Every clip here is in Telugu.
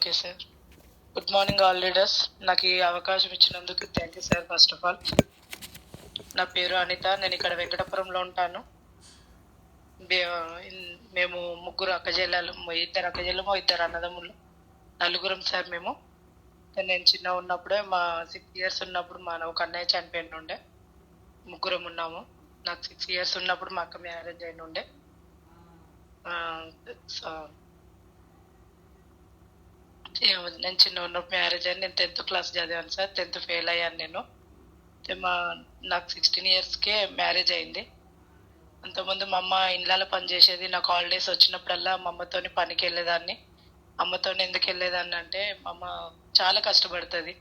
Okay sir. Good morning all leaders. నాకు ఈ అవకాశం ఇచ్చినందుకు thank you sir. First of all నా పేరు అనిత. నేను ఇక్కడ వెంకటపురంలో ఉంటాను. మేము ముగ్గురు అక్కజెల్లెలు, ఇద్దరు అక్కజెల్లము, ఇద్దరు అన్నదమ్ములు, నలుగురం సార్ మేము. నేను చిన్న ఉన్నప్పుడే మా 6 years ఉన్నప్పుడు మా ఒక అన్నయ్య చనిపోయిన ఉండే. ముగ్గురం ఉన్నాము. నాకు 6 years ఉన్నప్పుడు మా అక్క మ్యారేజ్ అయిన ఉండే. నేను చిన్న ఉన్నప్పుడు మ్యారేజ్ అయ్యి నేను 10th class చదివాను సార్. 10th ఫెయిల్ అయ్యాను నేను. నాకు 16 yearsకే మ్యారేజ్ అయింది. అంతకుముందు మా అమ్మ ఇళ్ళలో పని చేసేది. నాకు హాలిడేస్ వచ్చినప్పుడల్లా మా అమ్మతోని పనికి వెళ్ళేదాన్ని. అమ్మతోని ఎందుకు వెళ్ళేదాన్ని అంటే మా అమ్మ చాలా కష్టపడుతుంది.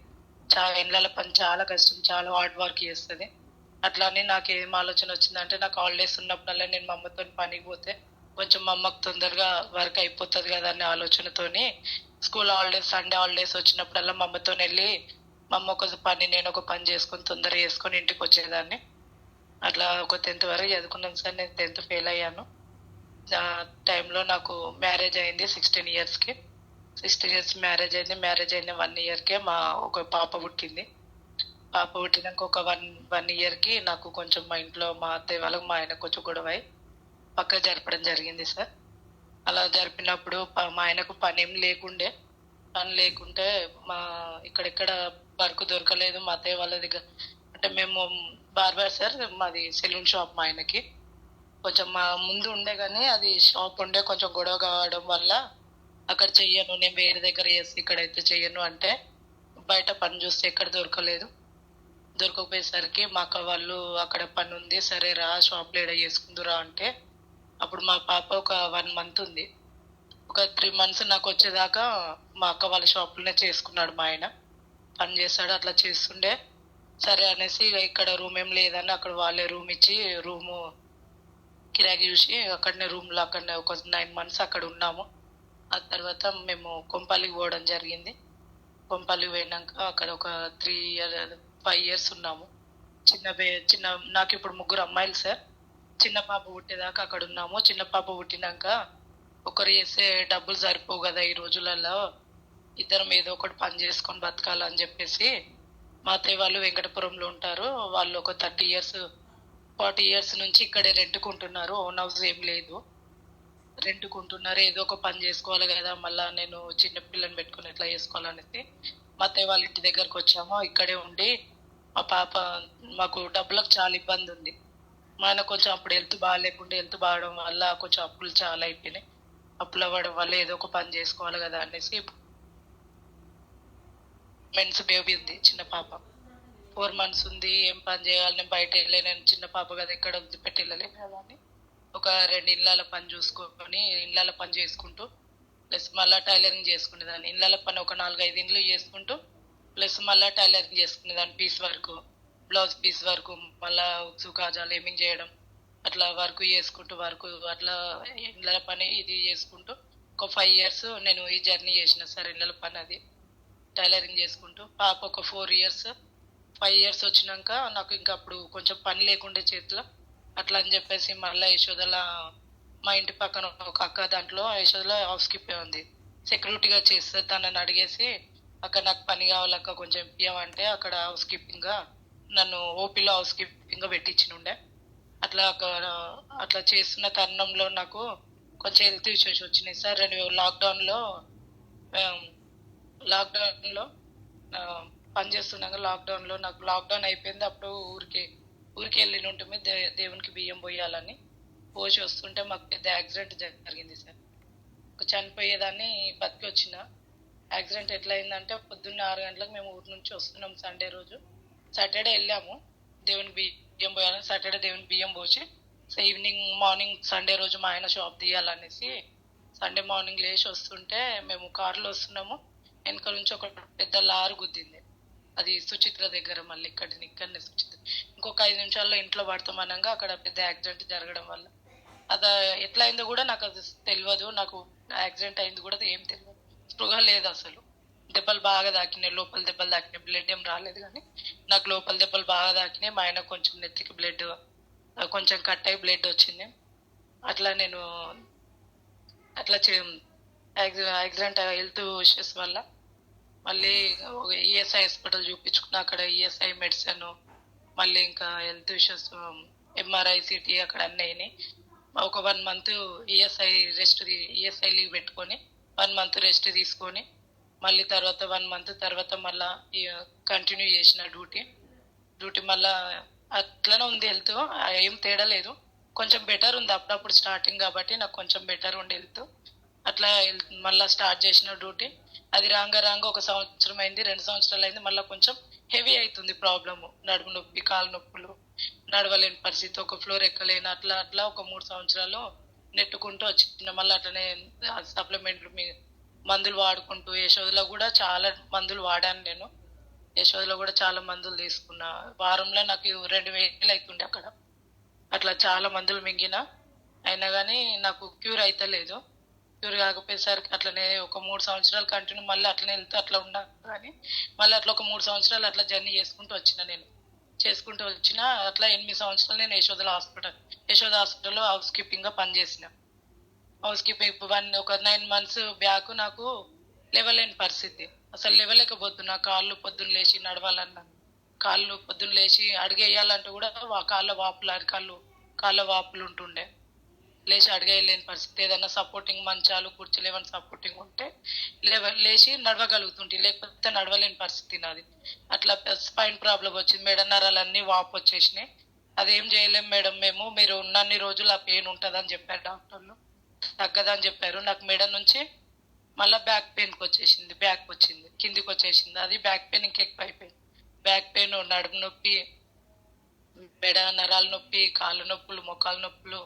ఇళ్ళలో పని చాలా కష్టం, చాలా హార్డ్ వర్క్ చేస్తుంది. అట్లా అని నాకు ఏం ఆలోచన వచ్చిందంటే, నాకు హాలిడేస్ ఉన్నప్పుడల్లా నేను మా అమ్మతో పనికి పోతే కొంచెం మా అమ్మకు తొందరగా వర్క్ అయిపోతుంది కదా అనే ఆలోచనతోని స్కూల్ హాలిడేస్, సండే హాలిడేస్ వచ్చినప్పుడల్లా మా అమ్మతో వెళ్ళి మా అమ్మ ఒక పని నేను ఒక పని చేసుకొని తొందరగా చేసుకొని ఇంటికి వచ్చేదాన్ని. అట్లా ఒక 10th వరకు చదువుకున్నాను సార్. నేను 10th ఫెయిల్ అయ్యాను. ఆ టైంలో నాకు మ్యారేజ్ అయింది 16 yearsకి. 16 years మ్యారేజ్ అయింది. మ్యారేజ్ అయిన 1 yearకే మా ఒక పాప పుట్టింది. పాప పుట్టినాక ఒక వన్ ఇయర్కి నాకు కొంచెం మా ఇంట్లో మా అత్తయ్య వాళ్ళకి మా ఆయన కొంచెం గొడవ అయి పక్క జరపడం జరిగింది సార్. అలా జరిపినప్పుడు మా ఆయనకు పని ఏం లేకుండే. పని లేకుంటే మా ఇక్కడెక్కడ వర్క్ దొరకలేదు మా అత్తయ్య వాళ్ళ దగ్గర. అంటే మేము బార్బర్ సార్, మాది సెలూన్ షాప్. మా ఆయనకి కొంచెం మా ముందు ఉండే కానీ అది షాప్ ఉండే కొంచెం గొడవ కావడం వల్ల అక్కడ చెయ్యను, నేను వేరే దగ్గర చేసి ఇక్కడైతే చెయ్యను అంటే బయట పని చూస్తే ఎక్కడ దొరకలేదు. దొరకకపోయేసరికి మా అక్క వాళ్ళు అక్కడ పని ఉంది, సరే రా షాప్లో ఏడ చేసుకుందురా అంటే అప్పుడు మా పాప ఒక 1 month ఉంది. ఒక 3 months నాకు వచ్చేదాకా మా అక్క వాళ్ళ షాప్లోనే చేసుకున్నాడు మా ఆయన. పని చేస్తాడు, అట్లా చేస్తుండే. సరే అనేసి ఇక్కడ రూమ్ ఏం లేదని అక్కడ వాళ్ళే రూమ్ ఇచ్చి రూము కిరాకి చూసి అక్కడనే రూమ్లో అక్కడనే ఒక 9 months అక్కడ ఉన్నాము. ఆ తర్వాత మేము కొంపల్లికి పోవడం జరిగింది. కొంపల్లికి పోయినాక అక్కడ ఒక 5 years ఉన్నాము. చిన్న నాకు ఇప్పుడు 3 అమ్మాయిలు సార్. చిన్న పాప పుట్టేదాకా అక్కడ ఉన్నాము. చిన్న పాప పుట్టినాక ఒకరు చేసే డబ్బులు సరిపోవు కదా ఈ రోజులలో, ఇద్దరం ఏదో ఒకటి పని చేసుకొని బతకాలని చెప్పేసి మా అత్తయ్య వాళ్ళు వెంకటపురంలో ఉంటారు. వాళ్ళు ఒక 30 years 40 years నుంచి ఇక్కడే రెంట్కుంటున్నారు. ఓన్ హౌస్ ఏం లేదు, రెంట్కుంటున్నారు. ఏదో ఒక పని చేసుకోవాలి కదా, మళ్ళా నేను చిన్న పిల్లని పెట్టుకుని ఎట్లా చేసుకోవాలనేసి మా అత్తయ్య వాళ్ళ ఇంటి దగ్గరకు వచ్చాము. ఇక్కడే ఉండి మా పాప, మాకు డబ్బులకు చాలా ఇబ్బంది ఉంది. మా ఆయన కొంచెం అప్పుడు హెల్త్ బాగాలేకుండా, హెల్త్ బాగడం వల్ల కొంచెం అప్పులు చాలా అయిపోయినాయి. అప్పులు అవ్వడం వల్ల ఏదో ఒక పని చేసుకోవాలి కదా అనేసి మెన్స్ బేబీ ఉంది, చిన్న పాప 4 months ఉంది. ఏం పని చేయాలి, నేను బయట వెళ్ళలేను, చిన్న పాప కదా ఎక్కడ వదిలిపెట్టి వెళ్ళలేను కదా అని ఒక 2 ఇళ్ళ పని చూసుకొని ఇళ్ళ పని చేసుకుంటూ ప్లస్ మళ్ళీ టైలరింగ్ చేసుకునేదాన్ని. ఇళ్ళ పని ఒక 4-5 ఇండ్లు చేసుకుంటూ ప్లస్ మళ్ళీ టైలరింగ్ చేసుకునేదాన్ని. Piece work, blouse piece work, మళ్ళీ ఉక్సు కాజాలు ఏమింగ్ చేయడం, అట్లా వర్క్ చేసుకుంటూ అట్లా ఇళ్ళ పని ఇది చేసుకుంటూ ఒక 5 years నేను ఈ జర్నీ చేసిన సార్. ఇళ్ళ పని అది టైలరింగ్ చేసుకుంటూ పాప ఒక 4 years 5 years వచ్చినాక నాకు ఇంకా అప్పుడు కొంచెం పని లేకుండే చేతిలో. అట్లా అని చెప్పేసి మళ్ళీ యశోదల మా ఇంటి పక్కన ఒక అక్క, దాంట్లో యశోదల హౌస్ కీపింగ్ ఉంది, సెక్యూరిటీగా చేస్తుంది. తనని అడిగేసి అక్కడ నాకు పని కావాలక్క కొంచెం ఇప్పియమంటే అక్కడ హౌస్ కీపింగ్గా నన్ను ఓపీలో హౌస్ కీపింగ్గా పెట్టించినుండే. అట్లా చేస్తున్న తరుణంలో నాకు కొంచెం హెల్త్ ఇష్యూస్ వచ్చినాయి సార్. నేను లాక్డౌన్లో పనిచేస్తున్నాక లాక్డౌన్లో నాకు లాక్డౌన్ అయిపోయింది. అప్పుడు ఊరికి వెళ్ళిన ఉంటుంది దేవునికి బియ్యం పోయాలని. పోసి వస్తుంటే మాకు పెద్ద యాక్సిడెంట్ జరిగింది సార్. చనిపోయేదాన్ని బతికి వచ్చిన. యాక్సిడెంట్ ఎట్లా అయిందంటే పొద్దున్న 6 గంటలకు మేము ఊరి నుంచి వస్తున్నాం. సండే రోజు, సాటర్డే వెళ్ళాము దేవుని బియ్యం పోయాలని. సాటర్డే దేవుని బియ్యం పోసి మార్నింగ్ సండే రోజు మా ఆయన షాప్ తీయాలనేసి సండే మార్నింగ్ లేచి వస్తుంటే మేము కారులో వస్తున్నాము. వెనక నుంచి ఒక పెద్ద లారీ గుద్దింది. అది సుచిత్ర దగ్గర, మళ్ళీ ఇక్కడనే సుచిత్ర. ఇంకొక 5 నిమిషాల్లో ఇంట్లో పడతామనగా అక్కడ పెద్ద యాక్సిడెంట్ జరగడం వల్ల అది ఎట్లా అయిందో కూడా నాకు అది తెలియదు. నాకు యాక్సిడెంట్ అయింది కూడా ఏం తెలియదు, స్పృహ లేదు అసలు. దెబ్బలు బాగా తాకినాయి, లోపల దెబ్బలు తాకినాయి. బ్లడ్ ఏం రాలేదు కానీ నాకు లోపల దెబ్బలు బాగా తాకినాయి. మా ఆయన కొంచెం నెత్తికి బ్లడ్ కొంచెం కట్ అయ్యి బ్లడ్ వచ్చింది. అట్లా నేను యాక్సిడెంట్ హెల్త్ ఇష్యూస్ వల్ల మళ్ళీ ఈఎస్ఐ హాస్పిటల్ చూపించుకున్నా. అక్కడ ఈఎస్ఐ మెడిసిన్, మళ్ళీ ఇంకా హెల్త్ ఇష్యూస్, ఎంఆర్ఐ, సిటీ అక్కడ అన్నీ అయినాయి. ఒక 1 మంత్ ఈఎస్ఐ లీవ్ పెట్టుకొని 1 మంత్ రెస్ట్ తీసుకొని మళ్ళీ తర్వాత 1 మంత్ తర్వాత మళ్ళా కంటిన్యూ చేసిన డ్యూటీ మళ్ళా అట్లనే ఉంది. హెల్త్ ఏం తేడా లేదు, కొంచెం బెటర్ ఉంది. అప్పుడప్పుడు స్టార్టింగ్ కాబట్టి నాకు కొంచెం బెటర్ ఉంది హెల్త్. అట్లా మళ్ళీ స్టార్ట్ చేసిన డ్యూటీ. అది రాంగ 1 సంవత్సరం అయింది, 2 సంవత్సరాలు అయింది. మళ్ళీ కొంచెం హెవీ అవుతుంది ప్రాబ్లము, నడుము నొప్పి, కాలు నొప్పులు, నడవలేని పరిస్థితి, ఒక ఫ్లోర్ ఎక్కలేను. అట్లా అట్లా ఒక 3 సంవత్సరాలు నెట్టుకుంటూ వచ్చిన. మళ్ళీ అట్లనే సప్లిమెంట్లు మందులు వాడుకుంటూ, యశోదలో కూడా చాలా మందులు వాడాను నేను. యశోదలో కూడా చాలా మందులు తీసుకున్నా. వారంలో నాకు 2000 అవుతుండే అక్కడ. అట్లా చాలా మందులు మింగిన, అయినా కానీ నాకు క్యూర్ అయితలేదు. క్యూర్ కాకపోయేసరికి అట్లనే ఒక 3 సంవత్సరాలు కంటిన్యూ మళ్ళీ అట్లనే వెళ్తూ అట్లా ఉన్నా. కానీ మళ్ళీ అట్లా ఒక 3 సంవత్సరాలు అట్లా జర్నీ చేసుకుంటూ వచ్చిన. అట్లా 8 సంవత్సరాలు నేను యశోద హాస్పిటల్లో హౌస్ కీపింగ్ గా పనిచేసిన. హౌస్ కీపింగ్ ఒక 9 months బ్యాక్ నాకు లేవలేని పరిస్థితి, అసలు లేవలేకపోతున్నా. కాళ్ళు పొద్దున్న లేచి నడవాలన్నా, కాళ్ళు పొద్దున్న లేచి అడిగేయాలంటే కూడా కాళ్ళ వాపులు ఉంటుండే. లేచి అడిగేయలేని పరిస్థితి. ఏదైనా సపోర్టింగ్ మంచాలు, కుర్చీలు ఏమైనా సపోర్టింగ్ ఉంటే లేచి నడవగలుగుతుంటే, లేకపోతే నడవలేని పరిస్థితి నాది. అట్లా స్పైన్ ప్రాబ్లం వచ్చింది, మెడ నరాలన్నీ వాపు వచ్చేసినాయి. అదేం చేయలేం మేడం మేము, మీరు ఉన్నన్ని రోజులు ఆ పెయిన్ ఉంటుందని చెప్పారు డాక్టర్లు. తగ్గదని చెప్పారు. నాకు మెడ నుంచి మళ్ళీ బ్యాక్ వచ్చింది, కిందికి వచ్చేసింది. అది బ్యాక్ పెయిన్ ఇంకెక్కువ అయిపోయింది. బ్యాక్ పెయిన్, నడుము నొప్పి, మెడ నరాల నొప్పి, కాళ్ళు నొప్పులు, మొక్కల నొప్పులు,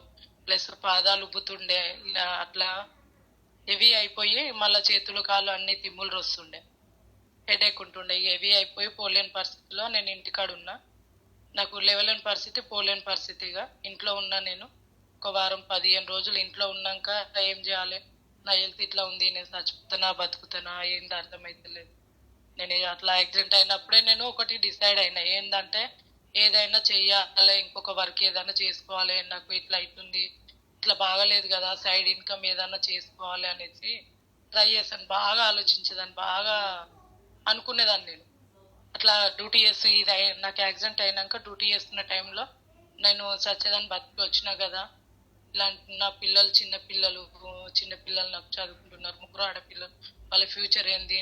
ప్లస్ పాదాలు ఉబ్బుతుండే. అట్లా హెవీ అయిపోయి మళ్ళీ చేతులు కాళ్ళు అన్ని తిమ్ములు వస్తుండే, హెడేక్ ఉంటుండే. హెవీ అయిపోయి పోలేని పరిస్థితిలో నేను ఇంటికాడ ఉన్నా. నాకు లేవలేని పరిస్థితి, పోలేని పరిస్థితిగా ఇంట్లో ఉన్నా. నేను ఒక వారం 15 రోజులు ఇంట్లో ఉన్నాక ఏం చేయాలి, నా హెల్త్ ఇట్లా ఉంది, నేను చచ్చిపోతానా బతుకుతానా ఏంది అర్థమైతలేదు. నేను అట్లా యాక్సిడెంట్ అయినప్పుడే నేను ఒకటి డిసైడ్ అయినా, ఏంటంటే ఏదైనా చెయ్యాలి, ఇంకొక వర్క్ ఏదైనా చేసుకోవాలి, నాకు ఇట్లా అవుతుంది, ఇట్లా బాగాలేదు కదా, సైడ్ ఇన్కమ్ ఏదైనా చేసుకోవాలి అనేసి ట్రై చేశాను. బాగా ఆలోచించేదాన్ని, బాగా అనుకునేదాన్ని నేను. అట్లా డ్యూటీ చేసి నాకు యాక్సిడెంట్ అయినాక డ్యూటీ చేస్తున్న టైంలో నేను సచ్చేదాన్ని బతికి వచ్చినా కదా. ఇలాంటి నా పిల్లలు చిన్న పిల్లలు నాకు చదువుకుంటున్నారు, 3 ఆడపిల్లలు. వాళ్ళ ఫ్యూచర్ ఏంది,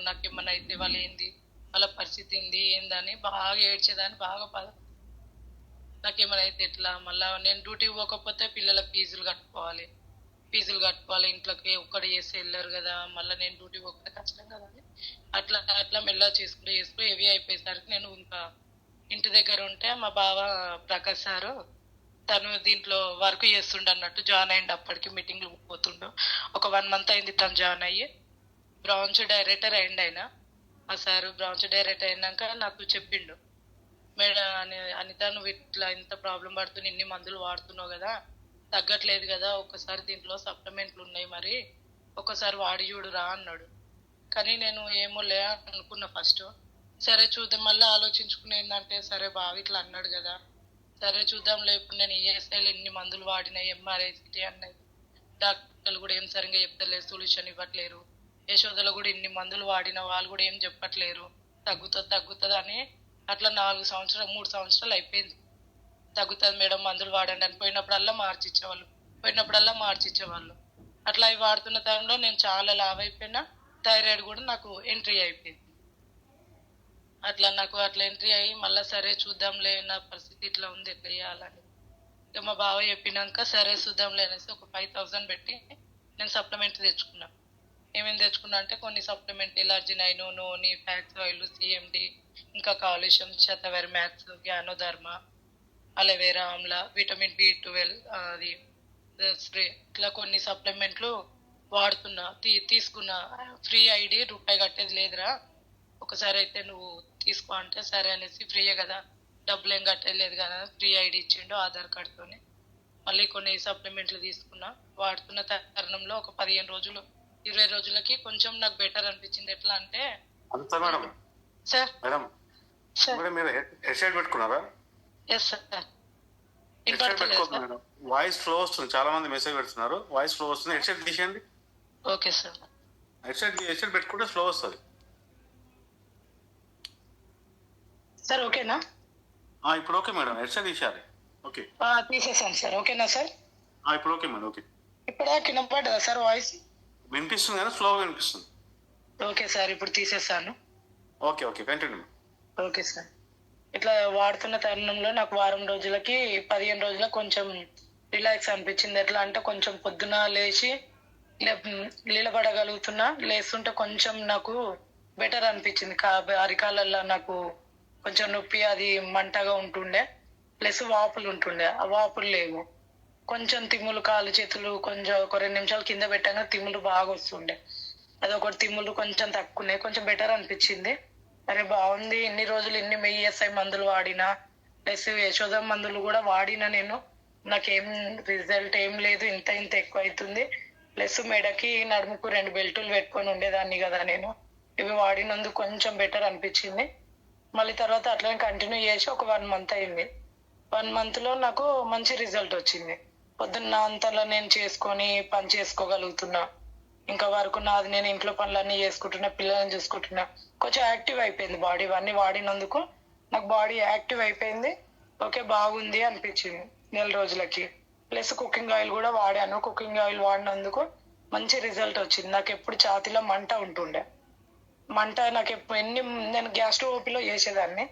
నాకు ఏమన్నా అయితే వాళ్ళు ఏంది, వాళ్ళ పరిస్థితి ఏందని బాగా ఏడ్చేదాన్ని, బాగా బాధ. నాకేమైనా అయితే ఎట్లా, మళ్ళీ నేను డ్యూటీకి పోకపోతే పిల్లల ఫీజులు కట్టుకోవాలి, ఇంట్లోకి ఒక్కడే చేసి వెళ్ళారు కదా, మళ్ళీ నేను డ్యూటీకి పోకపోతే కష్టం కదా అని అట్లా అట్లా మెల్లగా చేసుకుంటూ హెవీ అయిపోయేసరికి నేను ఇంకా ఇంటి దగ్గర ఉంటే మా బావ ప్రకాష్ సారు, తను దీంట్లో వర్క్ చేస్తుండ అన్నట్టు, జాయిన్ అయ్యిండు. అప్పటికి మీటింగ్లు పోతుండు. ఒక 1 month అయింది తను జాయిన్ అయ్యి. బ్రాంచ్ డైరెక్టర్ అయిండు ఆయన. ఆ సారు బ్రాంచ్ డైరెక్టర్ అయినాక నాకు చెప్పిండు, మేడం అనిత నువ్వు ఇట్లా ఇంత ప్రాబ్లం పడుతున్నా, ఇన్ని మందులు వాడుతున్నావు కదా, తగ్గట్లేదు కదా, ఒకసారి దీంట్లో సప్లిమెంట్లు ఉన్నాయి, మరి ఒకసారి వాడి చూడురా అన్నాడు. కానీ నేను ఏమో లే అనుకున్నా ఫస్ట్. సరే చూద్దాం, మళ్ళీ ఆలోచించుకుని ఏంటంటే, సరే బావి ఇట్లా అన్నాడు కదా, సరే చూద్దాం ఇప్పుడు నేను ఈఎస్ఐలు ఎన్ని మందులు వాడినా, ఎంఆర్ఐ, సిటీ అన్నది, డాక్టర్లు కూడా ఏం సరిగ్గా చెప్తలేరు, సొల్యూషన్ ఇవ్వట్లేరు. యశోదలో కూడా ఇన్ని మందులు వాడిన వాళ్ళు కూడా ఏం చెప్పట్లేరు, తగ్గుతుంది అని. అట్లా 3 సంవత్సరాలు అయిపోయింది. తగ్గుతుంది మేడం, మందులు వాడండి అని పోయినప్పుడల్లా మార్చిచ్చేవాళ్ళు. అట్లా అవి వాడుతున్న టైంలో నేను చాలా లావ్ అయిపోయినా. థైరాయిడ్ కూడా నాకు ఎంట్రీ అయిపోయింది. అట్లా ఎంట్రీ అయ్యి మళ్ళీ సరే చూద్దాంలే, నా పరిస్థితి ఇట్లా ఉంది, ఎట్లా చేయాలని ఇక మా బావ చెప్పినాక సరే చూద్దాంలే అనేసి ఒక 5000 పెట్టి నేను సప్లిమెంట్ తెచ్చుకున్నా. ఏమేమి తెచ్చుకున్నా అంటే కొన్ని supplement, L arginine, noni, flax oil, CMD, ఇంకా కాలుష్యం, శతవరి మ్యాక్స్, జ్ఞానోధర్మ, అలోవేరా ఆమ్లా, విటమిన్ B12, అది స్ప్రే, ఇట్లా కొన్ని సప్లిమెంట్లు వాడుతున్నా. తీసుకున్నా. ఫ్రీ ఐడి, రూపాయి కట్టేది లేదురా, ఒకసారి అయితే నువ్వు తీసుకో అంటే సరే అనేసి, ఫ్రీయే కదా, డబ్బులు ఏం కట్టలేదు కదా, ఫ్రీ ఐడి ఇచ్చిండు ఆధార్ కార్డుతోని. మళ్ళీ కొన్ని సప్లిమెంట్లు తీసుకున్నా. వాడుతున్న తరుణంలో ఒక 15 రోజులు 20 రోజులకి కొంచెం నాకు బెటర్ అనిపించింది. ఎట్లా అంటే అంతా మేడం సార్ మేడం మీరు హెడ్సెట్ పెట్టుకున్నారా? Yes sir. వాయిస్ ఫ్లో వస్తుంది, చాలా మంది మెసేజ్ పెడుతున్నారు, వాయిస్ ఫ్లో వస్తుంది, హెడ్సెట్ తీసేయండి. Okay sir. హెడ్సెట్ పెట్టుకుంటే స్లో వస్తుంది సార్. ఓకేనా? ఇప్పుడు ఓకే మేడం, హెడ్సెట్ తీసేయాలి. ఓకే తీసేసాను సార్. ఓకేనా సార్? ఇప్పుడు ఓకే మేడం. ఓకే ఇప్పుడే కింద పడ్డా సార్ వాయిస్? వినిపిస్తుంది కానీ స్లోగా వినిపిస్తుంది. ఓకే సార్, ఇప్పుడు తీసేసాను. Okay okay continue. Okay sir. ఇట్లా వాడుతున్న తరుణంలో నాకు వారం రోజులకి 15 రోజులకు కొంచెం రిలాక్స్ అనిపించింది. ఎట్లా అంటే కొంచెం పొద్దున లేచి నిలబడగలుగుతున్నా, లేస్తుంటే కొంచెం నాకు బెటర్ అనిపించింది. అరికాలల్లో నాకు కొంచెం నొప్పి, అది మంటగా ఉంటుండే, ప్లస్ వాపులు ఉంటుండే. ఆ వాపులు లేవు. కొంచెం తిమ్ములు, కాళ్ళు చేతులు కొంచెం ఒక 2 నిమిషాలు కింద పెట్టాక తిమ్ములు బాగా వస్తుండే. అదొకటి, తిమ్ములు కొంచెం తక్కువనే, కొంచెం బెటర్ అనిపించింది. అరే బాగుంది, ఇన్ని రోజులు ఇన్ని ఈఎస్ఐ మందులు వాడినా, ప్లస్ యశోద మందులు కూడా వాడినా నేను, నాకేం రిజల్ట్ ఏం లేదు. ఇంత ఇంత ఎక్కువ అవుతుంది. ప్లస్ మెడకి నడుముకు 2 బెల్టులు పెట్టుకొని ఉండేదాన్ని కదా నేను. ఇవి వాడినందుకు కొంచెం బెటర్ అనిపించింది. మళ్ళీ తర్వాత అట్లనే కంటిన్యూ చేసి ఒక 1 మంత్ అయింది. 1 మంత్ లో నాకు మంచి రిజల్ట్ వచ్చింది. పొద్దున్న అంతలో నేను చేసుకొని పని చేసుకోగలుగుతున్నా. ఇంకా వరకు నాది నేను ఇంట్లో పనులన్నీ చేసుకుంటున్నా, పిల్లల్ని చూసుకుంటున్నా. కొంచెం యాక్టివ్ అయిపోయింది బాడీ. ఇవన్నీ వాడినందుకు నాకు బాడీ యాక్టివ్ అయిపోయింది. ఓకే బాగుంది అనిపించింది 4 రోజులకి. ప్లస్ కుకింగ్ ఆయిల్ కూడా వాడాను. కుకింగ్ ఆయిల్ వాడినందుకు మంచి రిజల్ట్ వచ్చింది. నాకు ఎప్పుడు ఛాతీలో మంట ఉంటుండే. మంట నాకు ఎప్పుడు నేను గ్యాస్ట్రో ఓపీలో చేసేదాన్ని.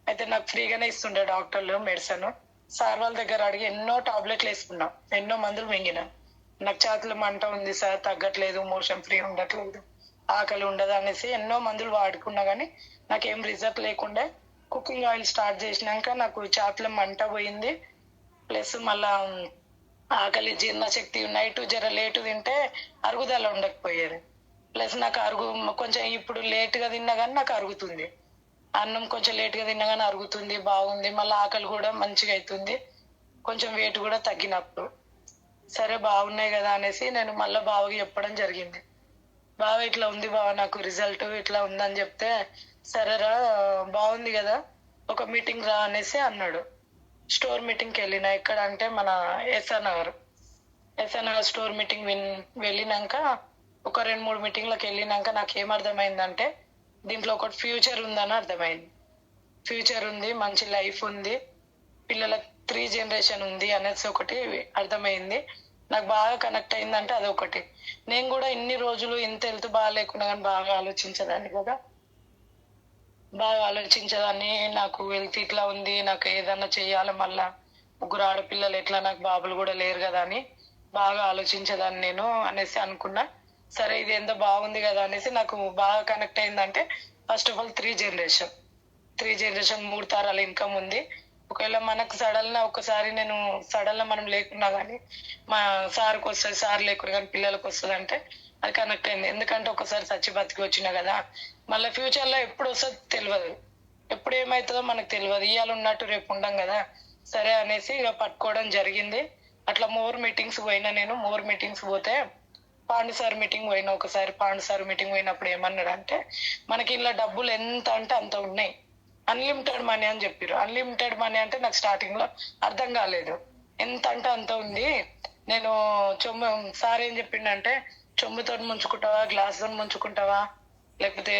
అయితే నాకు ఫ్రీగానే ఇస్తుండే డాక్టర్లు మెడిసిన్. సార్ వాళ్ళ దగ్గర అడిగి ఎన్నో టాబ్లెట్లు వేసుకున్నా, ఎన్నో మందులు మింగిన. నాకు ఛాతీలో మంట ఉంది సార్, తగ్గట్లేదు, మోషన్ ఫ్రీ ఉండట్లేదు, ఆకలి ఉండదు అనేసి ఎన్నో మందులు వాడుకున్నా కానీ నాకేం రిజల్ట్ లేకుండే. కుకింగ్ ఆయిల్ స్టార్ట్ చేసినాక నాకు ఛాతీలో మంట పోయింది. ప్లస్ మళ్ళా ఆకలి, జీర్ణశక్తి, నైట్ జర లేటు తింటే అరుగుదల ఉండకపోయేది. ప్లస్ నాకు కొంచెం ఇప్పుడు లేటుగా తిన్నా కానీ నాకు అరుగుతుంది. అన్నం కొంచెం లేటుగా తిన్నా కానీ అరుగుతుంది, బాగుంది. మళ్ళీ ఆకలి కూడా మంచిగా అవుతుంది. కొంచెం వెయిట్ కూడా తగ్గినప్పుడు. సరే బాగున్నాయి కదా అనేసి నేను మళ్ళీ బావకి చెప్పడం జరిగింది. బావ ఇట్లా ఉంది బావ, నాకు రిజల్ట్ ఇట్లా ఉందని చెప్తే, సరేరా బాగుంది కదా, ఒక మీటింగ్ రా అనేసి అన్నాడు. స్టోర్ మీటింగ్కి వెళ్ళిన. ఎక్కడ అంటే మన ఎస్ఆర్ నగర్ స్టోర్ మీటింగ్ వెళ్ళినాక ఒక 2-3 మీటింగ్లకు వెళ్ళినాక నాకు ఏం అర్థమైందంటే, దీంట్లో ఒకటి ఫ్యూచర్ ఉందని అర్థమైంది. ఫ్యూచర్ ఉంది, మంచి లైఫ్ ఉంది, పిల్లలకు 3 జనరేషన్ ఉంది అనేసి ఒకటి అర్థమైంది. నాకు బాగా కనెక్ట్ అయిందంటే అదొకటి. నేను కూడా ఇన్ని రోజులు ఇంత హెల్త్ బాగా లేకుండా కానీ బాగా ఆలోచించేదాన్ని కదా, బాగా ఆలోచించేదాన్ని. నాకు హెల్త్ ఇట్లా ఉంది, నాకు ఏదన్నా చెయ్యాలి, మళ్ళా 3 ఆడపిల్లలు ఎట్లా, నాకు బాబులు కూడా లేరు కదా అని బాగా ఆలోచించేదాన్ని నేను అనేసి అనుకున్నా. సరే ఇది ఎంత బాగుంది కదా అనేసి నాకు బాగా కనెక్ట్ అయిందంటే, ఫస్ట్ ఆఫ్ ఆల్ 3 జనరేషన్ 3 తరాల ఇన్కమ్ ఉంది. ఒకవేళ మనకు సడన్ ఒకసారి నేను సడన్ మనం లేకున్నా కానీ మా సార్కి వస్తుంది, సార్ లేకుండా కానీ పిల్లలకు వస్తుంది అంటే అది కనెక్ట్ అయింది. ఎందుకంటే ఒకసారి చచ్చి బతికి వచ్చినా కదా, మళ్ళీ ఫ్యూచర్ లో ఎప్పుడు వస్తుందో తెలియదు, ఎప్పుడు ఏమవుతుందో మనకు తెలియదు. ఇవాళ ఉన్నట్టు రేపు ఉండం కదా. సరే అనేసి ఇక పట్టుకోవడం జరిగింది. అట్లా మోర్ మీటింగ్స్ పోయినా నేను. మోర్ మీటింగ్స్ పోతే పాండు సార్ మీటింగ్ పోయినా. ఒకసారి పాండు సార్ మీటింగ్ పోయినప్పుడు ఏమన్నాడు అంటే, మనకి ఇలా డబ్బులు ఎంత అంటే అంత ఉన్నాయి, అన్లిమిటెడ్ మనీ అని చెప్పారు. అన్లిమిటెడ్ మనీ అంటే నాకు స్టార్టింగ్ లో అర్థం కాలేదు. ఎంత అంటే అంత ఉంది. నేను సార్ ఏం చెప్పిండంటే, చెంబుతో ముంచుకుంటావా, గ్లాస్ తో ముంచుకుంటావా, లేకపోతే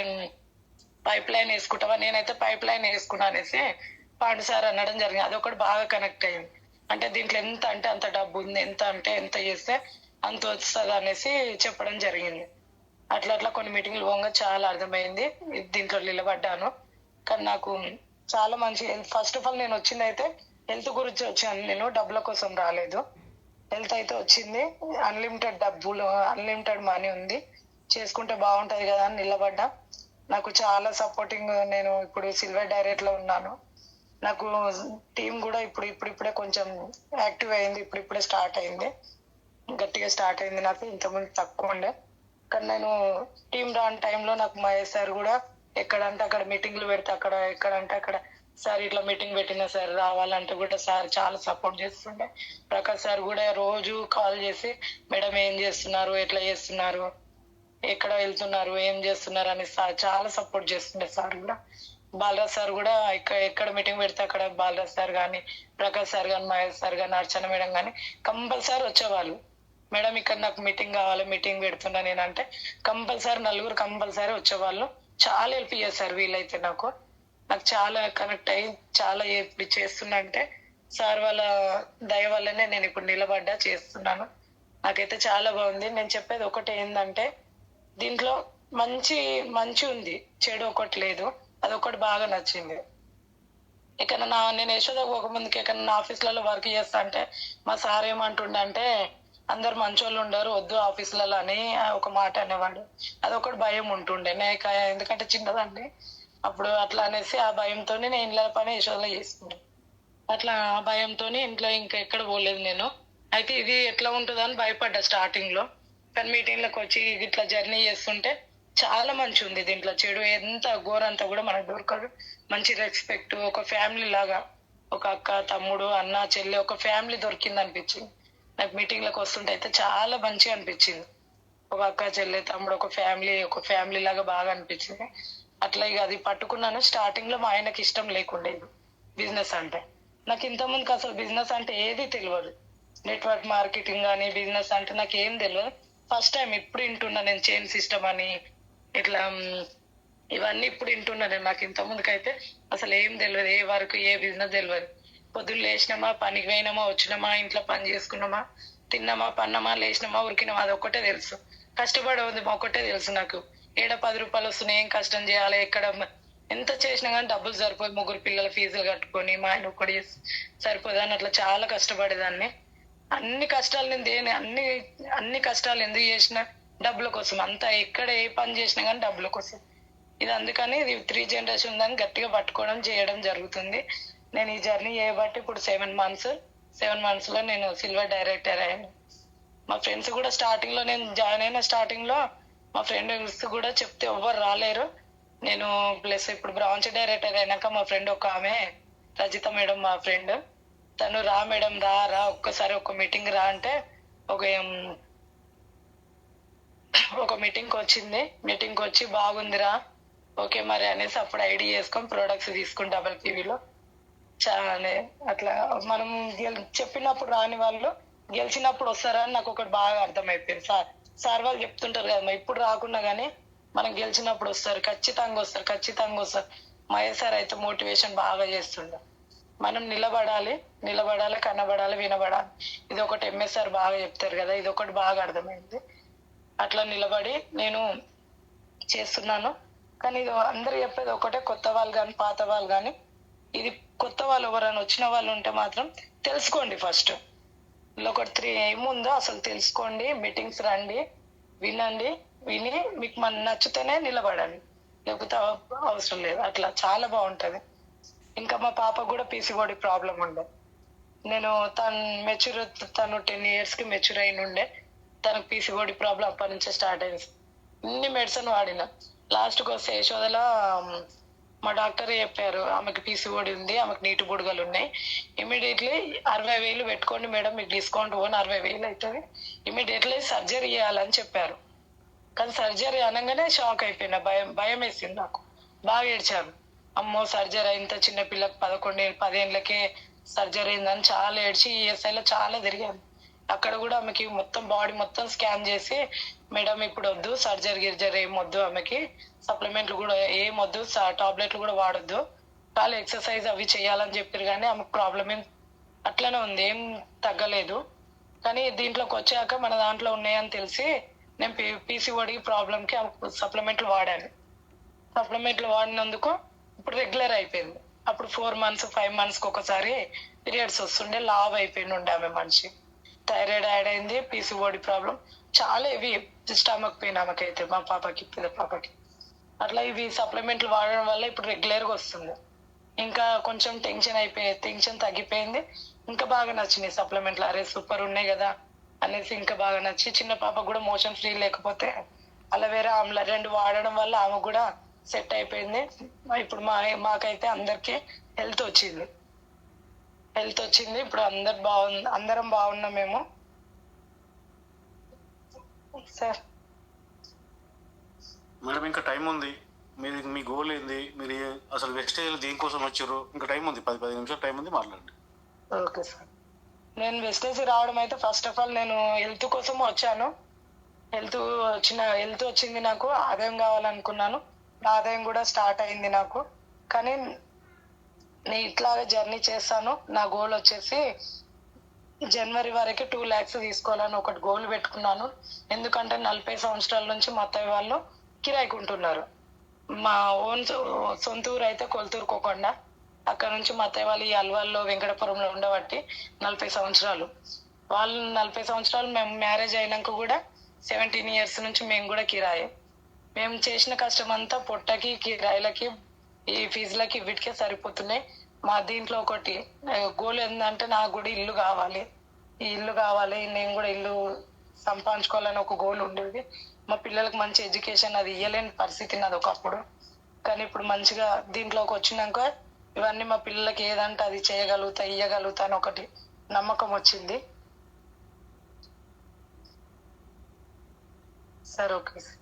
పైప్ లైన్ వేసుకుంటావా? నేనైతే పైప్ లైన్ వేసుకున్నా అనేసి పాండు సార్ అనడం జరిగింది. అదొకటి బాగా కనెక్ట్ అయింది. అంటే దీంట్లో ఎంత అంటే అంత డబ్బు ఉంది, ఎంత అంటే ఎంత చేస్తే అంత వస్తుంది అనేసి చెప్పడం జరిగింది. అట్లా అట్లా కొన్ని మీటింగ్లు పోగా చాలా అర్థమైంది. దీంట్లో నిలబడ్డాను. కానీ నాకు చాలా మంచి ఫస్ట్ ఆఫ్ ఆల్ నేను వచ్చింది అయితే హెల్త్ గురించి వచ్చాను, నేను డబ్బుల కోసం రాలేదు. హెల్త్ అయితే వచ్చింది. అన్లిమిటెడ్ డబ్బులు, అన్లిమిటెడ్ మనీ ఉంది, చేసుకుంటే బాగుంటది కదా అని నిలబడ్డా. నాకు చాలా సపోర్టింగ్. నేను ఇప్పుడు సిల్వర్ డైరెక్ట్ లో ఉన్నాను. నాకు టీం కూడా ఇప్పుడే కొంచెం యాక్టివ్ అయింది. ఇప్పుడే స్టార్ట్ అయింది, గట్టిగా స్టార్ట్ అయింది. నాకు ఇంతకుముందు తక్కువ ఉండే. కానీ నేను టీం రాని టైంలో నాకు మహేష్ సార్ కూడా ఎక్కడంటే అక్కడ మీటింగ్లు పెడితే అక్కడ, ఎక్కడంటే అక్కడ సార్ ఇట్లా మీటింగ్ పెట్టినా సార్ రావాలంటే కూడా సార్ చాలా సపోర్ట్ చేస్తుండే. ప్రకాష్ సార్ కూడా రోజు కాల్ చేసి, మేడం ఏం చేస్తున్నారు, ఎట్లా చేస్తున్నారు, ఎక్కడ వెళ్తున్నారు, ఏం చేస్తున్నారు అని సార్ చాలా సపోర్ట్ చేస్తుండే. సార్ కూడా బాలరాజ్ సార్ కూడా ఎక్కడ మీటింగ్ పెడితే అక్కడ బాలరాజ్ సార్ కానీ, ప్రకాష్ సార్ కానీ, మహేష్ సార్ కానీ, అర్చన మేడం కానీ కంపల్సరీ వచ్చేవాళ్ళు. మేడం ఇక్కడ నాకు మీటింగ్ కావాలి, మీటింగ్ పెడుతున్నా నేనంటే కంపల్సరీ నలుగురు కంపల్సరీ వచ్చేవాళ్ళు. చాలా హెల్ప్ చేశారు వీళ్ళైతే. నాకు చాలా కనెక్ట్ అయ్యి చాలా ఇప్పుడు చేస్తున్నా అంటే సార్ వాళ్ళ దయ వల్లనే నేను ఇప్పుడు నిలబడ్డా చేస్తున్నాను. నాకైతే చాలా బాగుంది. నేను చెప్పేది ఒకటి ఏంటంటే దీంట్లో మంచి మంచి ఉంది, చెడు ఒకటి లేదు. అదొకటి బాగా నచ్చింది. ఎక్కడన్నా నేను యశోద ఒక ముందుకి ఎక్కడన్నా ఆఫీసులలో వర్క్ చేస్తా అంటే మా సార్ ఏమంటుండే అంటే అందరు మంచోళ్ళు ఉండరు, వద్దు ఆఫీసులలో అని ఒక మాట అనేవాడు. అదొకటి భయం ఉంటుండే నాకు, ఎందుకంటే చిన్నదాన్ని అప్పుడు. అట్లా అనేసి ఆ భయంతో నేను ఇంట్లో పని యశోదలో చేసుకున్నాను. అట్లా ఆ భయంతో ఇంట్లో ఇంకా ఎక్కడ పోలేదు నేను. అయితే ఇది ఎట్లా ఉంటుందని భయపడ్డా స్టార్టింగ్ లో. కానీ మీటింగ్లకు వచ్చి ఇట్లా జర్నీ చేస్తుంటే చాలా మంచి ఉంది. దీంట్లో చెడు ఎంత ఘోరంతా కూడా మనకు దొరకదు. మంచి రెస్పెక్ట్, ఒక ఫ్యామిలీ లాగా, ఒక అక్క తమ్ముడు అన్న చెల్లి ఒక ఫ్యామిలీ దొరికింది అనిపించింది నాకు. మీటింగ్లకు వస్తుంటే అయితే చాలా మంచిగా అనిపించింది. ఒక అక్క చెల్లి తమ్ముడు ఒక ఫ్యామిలీ లాగా బాగా అనిపించింది. అట్లా ఇక అది పట్టుకున్నాను. స్టార్టింగ్ లో మా ఆయనకి ఇష్టం లేకుండేది బిజినెస్ అంటే. నాకు ఇంత ముందుకు అసలు బిజినెస్ అంటే ఏది తెలియదు. నెట్వర్క్ మార్కెటింగ్ కానీ బిజినెస్ అంటే నాకు ఏం తెలియదు. ఫస్ట్ టైం ఇప్పుడు వింటున్నా నేను చైన్ సిస్టమ్ అని ఇట్లా ఇవన్నీ ఇప్పుడు వింటున్నా నేను. నాకు ఇంత ముందుకైతే అసలు ఏం తెలియదు, ఏ వర్క్ ఏ బిజినెస్ తెలియదు. పొద్దున్న లేచినామా, పనికి పోయినామా, వచ్చినామా, ఇంట్లో పని చేసుకున్నామా, తిన్నామా, పన్నామా, లేచినామా, ఉరికినామా, అది ఒక్కటే తెలుసు. కష్టపడేది ఒక్కటే తెలుసు నాకు. ఏడ 10 రూపాయలు వస్తున్నాయి, ఏం కష్టం చేయాలి, ఎక్కడ ఎంత చేసినా కానీ డబ్బులు సరిపోదు. ముగ్గురు పిల్లల ఫీజులు కట్టుకొని మా ఆయన ఒక్కడి సరిపోదు అని అట్లా చాలా కష్టపడేదాన్ని. అన్ని కష్టాలు నేను అన్ని కష్టాలు ఎందుకు చేసిన డబ్బుల కోసం. అంతా ఎక్కడ ఏ పని చేసినా కానీ డబ్బుల కోసం. ఇది అందుకని ఇది 3 జనరేషన్ దాన్ని గట్టిగా పట్టుకోవడం చేయడం జరుగుతుంది. నేను ఈ జర్నీ చేయబట్టి ఇప్పుడు 7 మంత్స్ లో నేను సిల్వర్ డైరెక్టర్ అయ్యాను. మా ఫ్రెండ్స్ కూడా స్టార్టింగ్ లో, నేను జాయిన్ అయిన స్టార్టింగ్ లో మా ఫ్రెండ్స్ కూడా చెప్తే ఎవ్వరు రాలేరు. నేను ప్లస్ ఇప్పుడు బ్రాంచ్ డైరెక్టర్ అయినాక మా ఫ్రెండ్ ఒక ఆమె రజిత మేడం, మా ఫ్రెండ్, తను రా మేడం రా ఒక్కసారి ఒక మీటింగ్ రా అంటే ఒక మీటింగ్ వచ్చింది. మీటింగ్ వచ్చి బాగుందిరా, ఓకే మరి అనేసి అప్పుడు ఐడి చేసుకొని ప్రొడక్ట్స్ తీసుకుని డబల్ టీవీలో చాలా అట్లా మనం చెప్పినప్పుడు రాని వాళ్ళు గెలిచినప్పుడు వస్తారని నాకు ఒకటి బాగా అర్థమైపోయింది. సార్ వాళ్ళు చెప్తుంటారు కదా, ఇప్పుడు రాకున్నా గానీ మనం గెలిచినప్పుడు వస్తారు, ఖచ్చితంగా వస్తారు. మహేష్ సార్ అయితే మోటివేషన్ బాగా చేస్తుండే. మనం నిలబడాలి, కనబడాలి, వినబడాలి. ఇది ఒకటి ఎంఎస్ఆర్ బాగా చెప్తారు కదా, ఇది ఒకటి బాగా అర్థమైంది. అట్లా నిలబడి నేను చేస్తున్నాను. కానీ ఇది అందరు చెప్పేది ఒకటే, కొత్త వాళ్ళు కానీ పాత వాళ్ళు కానీ, ఇది కొత్త వాళ్ళు ఎవరైనా వచ్చిన వాళ్ళు ఉంటే మాత్రం తెలుసుకోండి. ఫస్ట్ ఇలా ఒక 3 ఏముందో అసలు తెలుసుకోండి. మీటింగ్స్ రండి, విని మీకు మన నచ్చితేనే నిలబడండి, లేకపోతే అవసరం లేదు. అట్లా చాలా బాగుంటది. ఇంకా మా పాప కూడా పీసీఓడి ప్రాబ్లం ఉండే. నేను తను 10 years కి మెచ్యూర్ అయిన ఉండే. తనకు పీసీఓడి ప్రాబ్లం అప్పటి నుంచే స్టార్ట్ అయింది. ఇన్ని మెడిసిన్ వాడిన లాస్ట్కి వస్తే యశోదలో మా డాక్టర్ చెప్పారు ఆమెకి పీసీఓడి ఉంది, ఆమెకు నీటి బుడగలు ఉన్నాయి, ఇమీడియట్లీ 60,000 పెట్టుకోండి మేడం, మీకు డిస్కౌంట్ 60,000 అవుతుంది, ఇమీడియట్లీ సర్జరీ చేయాలని చెప్పారు. కానీ సర్జరీ అనగానే షాక్ అయిపోయినా, భయం వేసింది నాకు. బాగా ఏడ్చాను. అమ్మో సర్జరీ ఇంత చిన్న పిల్లకి 10 ఏళ్ళకే సర్జరీ అయిందని చాలా ఏడ్చి ఈఎస్ఐలో చాలా తిరిగాను. అక్కడ కూడా ఆమెకి మొత్తం బాడీ మొత్తం స్కాన్ చేసి, మేడం ఇప్పుడు వద్దు సర్జరీ గిర్జరీ ఏం వద్దు, ఆమెకి సప్లిమెంట్లు కూడా ఏం వద్దు, టాబ్లెట్లు కూడా వాడొద్దు, చాలా ఎక్సర్సైజ్ అవి చేయాలని చెప్పారు. కానీ ఆమెకు ప్రాబ్లం ఏం అట్లనే ఉంది, ఏం తగ్గలేదు. కానీ దీంట్లోకి వచ్చాక మన దాంట్లో ఉన్నాయని తెలిసి నేను పీసీఓడి ప్రాబ్లంకి సప్లిమెంట్లు వాడాను. సప్లిమెంట్లు వాడినందుకు ఇప్పుడు రెగ్యులర్ అయిపోయింది. అప్పుడు 4 months 5 months ఒకసారి పీరియడ్స్ వస్తుండే, లావ్ అయిపోయింది ఆమె మనిషి. థైరాయిడ్ యాడ్ అయింది, పీసీఓడి ప్రాబ్లం చాలా ఇవి, స్టమక్ పెయిన్ ఆమెకైతే, మా పాపకి పెద్ద పాపకి. అట్లా ఇవి సప్లిమెంట్లు వాడడం వల్ల ఇప్పుడు రెగ్యులర్గా వస్తుంది. ఇంకా కొంచెం టెన్షన్ తగ్గిపోయింది. ఇంకా బాగా నచ్చినాయి సప్లిమెంట్లు. అరే సూపర్ ఉన్నాయి కదా అనేసి ఇంకా బాగా నచ్చి, చిన్న పాప కూడా మోషన్ ఫ్రీ లేకపోతే అలోవేరా ఆమ్లా 2 వాడడం వల్ల ఆమె కూడా సెట్ అయిపోయింది. ఇప్పుడు మాకైతే అందరికి హెల్త్ వచ్చింది. ఇప్పుడు అందరం బాగున్నాం మేము సార్. మేడం ఇంకా టైం ఉంది. మీ గోల్ ఏంది, మీరు అసలు వెస్టేజ్ దేనికోసం వచ్చారు? ఇంకా టైం ఉంది, 10-15 నిమిషాలు టైం ఉంది, మాట్లాడండి. Okay sir. నేను వెస్టేజ్ రావడం అయితే ఫస్ట్ ఆఫ్ ఆల్ నేను హెల్త్ కోసం వచ్చాను. హెల్త్ వచ్చింది, నాకు ఆదాయం కావాలనుకున్నాను. ఆదాయం కూడా స్టార్ట్ అయింది నాకు. కానీ నేను ఇట్లాగే జర్నీ చేస్తాను. నా గోల్ వచ్చేసి జనవరి వరకు 2 lakhs తీసుకోవాలని ఒకటి గోల్ పెట్టుకున్నాను. ఎందుకంటే 40 సంవత్సరాల నుంచి మా అత్తయ్య వాళ్ళు కిరాయికి ఉంటున్నారు. మా సొంత ఊరు అయితే కొల్తూరు కోకొండ. అక్కడ నుంచి మా అత్తయ్య వాళ్ళు ఈ అల్వాల్లో వెంకటపురంలో ఉండబట్టి 40 సంవత్సరాలు. వాళ్ళు 40 సంవత్సరాలు మేము మ్యారేజ్ అయినాక కూడా 17 years నుంచి మేము కూడా కిరాయి. మేము చేసిన కష్టం అంతా పొట్టకి, కిరాయిలకి, ఈ ఫీజులకి, వీటికే సరిపోతున్నాయి. మా దీంట్లో ఒకటి గోల్ ఏంటంటే నాకు కూడా ఇల్లు కావాలి, నేను కూడా ఇల్లు సంపాదించుకోవాలని ఒక గోల్ ఉండేది. మా పిల్లలకు మంచి ఎడ్యుకేషన్ అది ఇవ్వలేని పరిస్థితి నాది ఒకప్పుడు. కానీ ఇప్పుడు మంచిగా దీంట్లోకి వచ్చినాక ఇవన్నీ మా పిల్లలకి ఏదంటే అది ఇయ్యగలుగుతా అని ఒకటి నమ్మకం వచ్చింది. సరే, ఓకే సార్.